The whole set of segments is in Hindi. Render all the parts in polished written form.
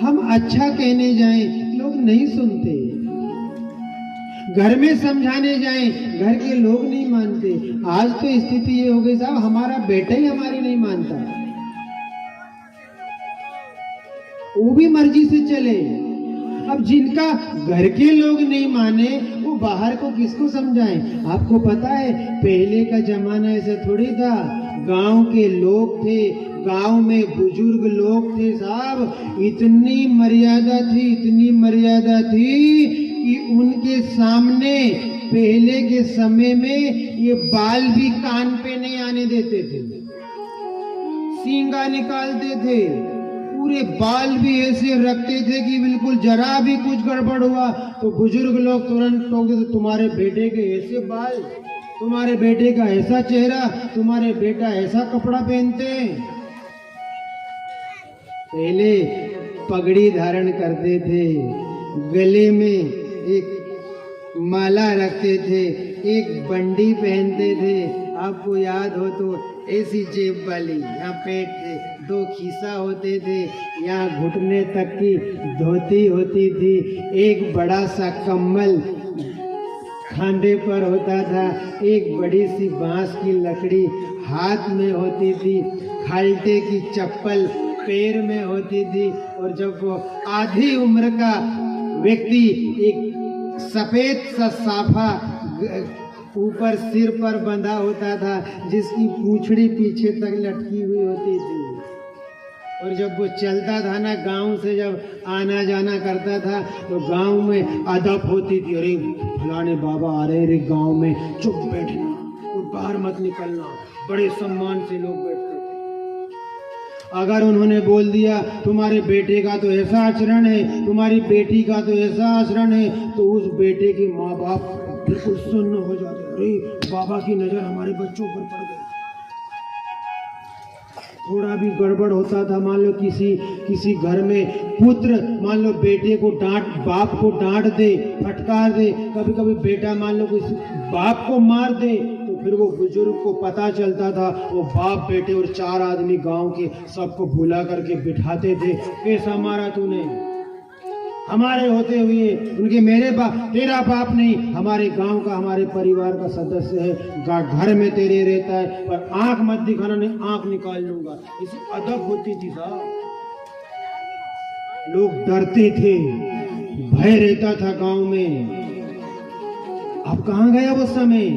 हम अच्छा कहने जाएं, लोग नहीं सुनते। घर में समझाने जाएं, घर के लोग नहीं मानते। आज तो स्थिति ये हो गई साहब, हमारा बेटा ही हमारी नहीं मानता, वो भी मर्जी से चले। अब जिनका घर के लोग नहीं माने, वो बाहर को किसको समझाएं? आपको पता है पहले का जमाना ऐसा थोड़ी था। गांव के लोग थे, गांव में बुजुर्ग लोग थे साहब, इतनी मर्यादा थी, इतनी मर्यादा थी कि उनके सामने पहले के समय में ये बाल भी कान पे नहीं आने देते थे, सींगा निकालते थे, पूरे बाल भी ऐसे रखते थे कि बिल्कुल जरा भी कुछ गड़बड़ हुआ तो बुजुर्ग लोग तुरंत टोक देते, तुम्हारे बेटे के ऐसे बाल, तुम्हारे बेटे का ऐसा चेहरा, तुम्हारे बेटा ऐसा कपड़ा पहनते हैं। पहले पगड़ी धारण करते थे, गले में एक माला रखते थे, एक बंडी पहनते थे। आपको याद हो तो ऐसी जेब वाली, यहाँ पेट थे, 2 खीसा होते थे, यहाँ घुटने तक की धोती होती थी, एक बड़ा सा कम्बल खांधे पर होता था, एक बड़ी सी बांस की लकड़ी हाथ में होती थी, खाल्टे की चप्पल पैर में होती थी। और जब वो आधी उम्र का व्यक्ति एक सफेद सा साफा ऊपर सिर पर बंधा होता था, जिसकी पूंछड़ी पीछे तक लटकी हुई होती थी। और जब वो चलता था ना, गांव से जब आना जाना करता था तो गांव में अदब होती थी, अरे फलाने बाबा आ रहे रे गांव में, चुप बैठना और बाहर मत निकलना। बड़े सम्मान से लोग बैठते थे। अगर उन्होंने बोल दिया तुम्हारे बेटे का तो ऐसा आचरण है, तुम्हारी बेटी का तो ऐसा आचरण है, तो उस बेटे के माँ बाप बिल्कुल सुन्न हो जाते, अरे बाबा की नजर हमारे बच्चों पर पड़ गई। थोड़ा भी गड़बड़ होता था, मान लो किसी घर में पुत्र मान लो बेटे को बाप को डांट दे, फटकार दे, कभी कभी बेटा मान लो किसी बाप को मार दे, तो फिर वो बुजुर्ग को पता चलता था, वो बाप बेटे और 4 आदमी गांव के सबको बुला करके बिठाते थे, कैसा मारा तूने, हमारे होते हुए उनके मेरे बाप, तेरा बाप नहीं, हमारे गांव का हमारे परिवार का सदस्य है, घर में तेरे रहता है, पर आंख मत दिखाना, नहीं आंख निकाल लूंगा। इसी अदब होती थी साहब। लोग डरते थे, भय रहता था गांव में। अब कहां गया वो समय?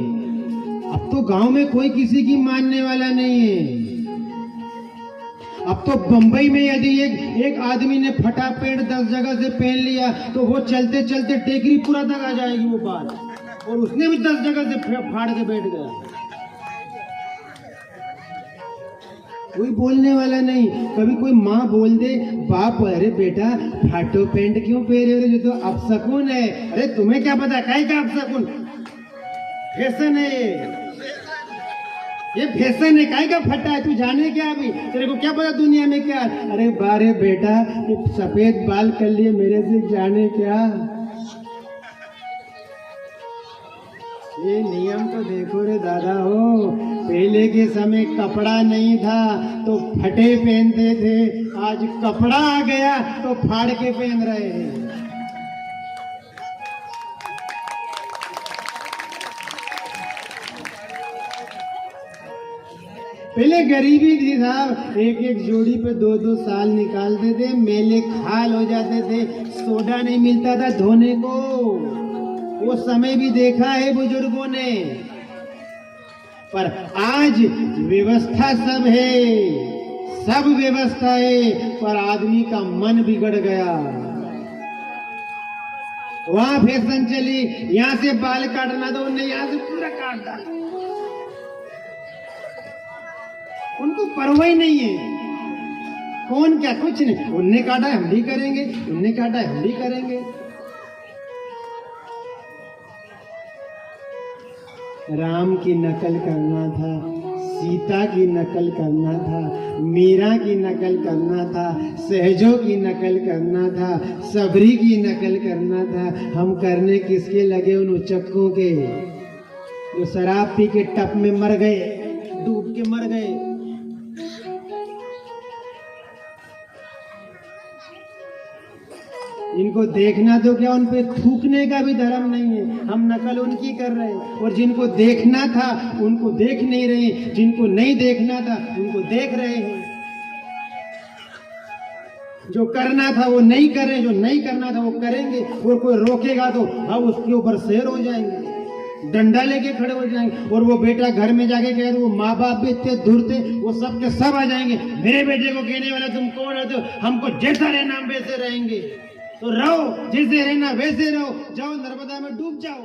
अब तो गांव में कोई किसी की मानने वाला नहीं है। अब तो बंबई में यदि एक आदमी ने फटा पेंट 10 जगह से पहन लिया तो वो चलते चलते टेकरीपुरा तक आ जाएगी वो बात, और उसने भी 10 जगह से फाड़ के बैठ गया, कोई बोलने वाला नहीं। कभी कोई माँ बोल दे, बाप अरे बेटा फाटो पेंट क्यों पहने हो, जो तो अपशकुन है। अरे तुम्हें क्या पता काहे का अपशकुन, फैशन है ये फैशन है, काहे का फटा है, तू जाने क्या, अभी तेरे को क्या पता दुनिया में क्या। अरे बारे बेटा ये सफेद बाल कर लिए मेरे से जाने क्या। ये नियम तो देखो रे दादा हो, पहले के समय कपड़ा नहीं था तो फटे पहनते थे, आज कपड़ा आ गया तो फाड़ के पहन रहे हैं। पहले गरीबी थी साहब, एक जोड़ी पे 2-2 साल निकालते थे, मेले खाल हो जाते थे, सोडा नहीं मिलता था धोने को, वो समय भी देखा है बुजुर्गों ने। पर आज व्यवस्था सब है, सब व्यवस्था है, पर आदमी का मन बिगड़ गया। वहां फैशन चली, यहाँ से बाल काटना तो उन्हें यहाँ से पूरा काट डाला, उनको परवाह ही नहीं है, कौन क्या कुछ नहीं, उनने काटा है हम भी करेंगे, उनने काटा है हम भी करेंगे। राम की नकल करना था, सीता की नकल करना था, मीरा की नकल करना था, सहजो की नकल करना था, सबरी की नकल करना था। हम करने किसके लगे? उन उचक्कों के जो शराब पी के टप में मर गए, डूब के मर गए। इनको देखना तो क्या, उन पे थूकने का भी धर्म नहीं है। हम नकल उनकी कर रहे हैं, और जिनको देखना था उनको देख नहीं रहे, जिनको नहीं देखना था उनको देख रहे हैं। जो करना था वो नहीं कर रहे, जो नहीं करना था वो करेंगे, और कोई रोकेगा तो हम उसके ऊपर शेर हो जाएंगे, डंडा लेके खड़े हो जाएंगे। और वो बेटा घर में जाके कहे तो वो माँ बाप भी इतने दूर थे, वो सब के सब आ जाएंगे, मेरे बेटे को कहने वाला तुम कौन रहते हो, हमको जैसा रहना हम वैसे रहेंगे। तो रहो, जैसे रहना वैसे रहो, जाओ नर्मदा में डूब जाओ।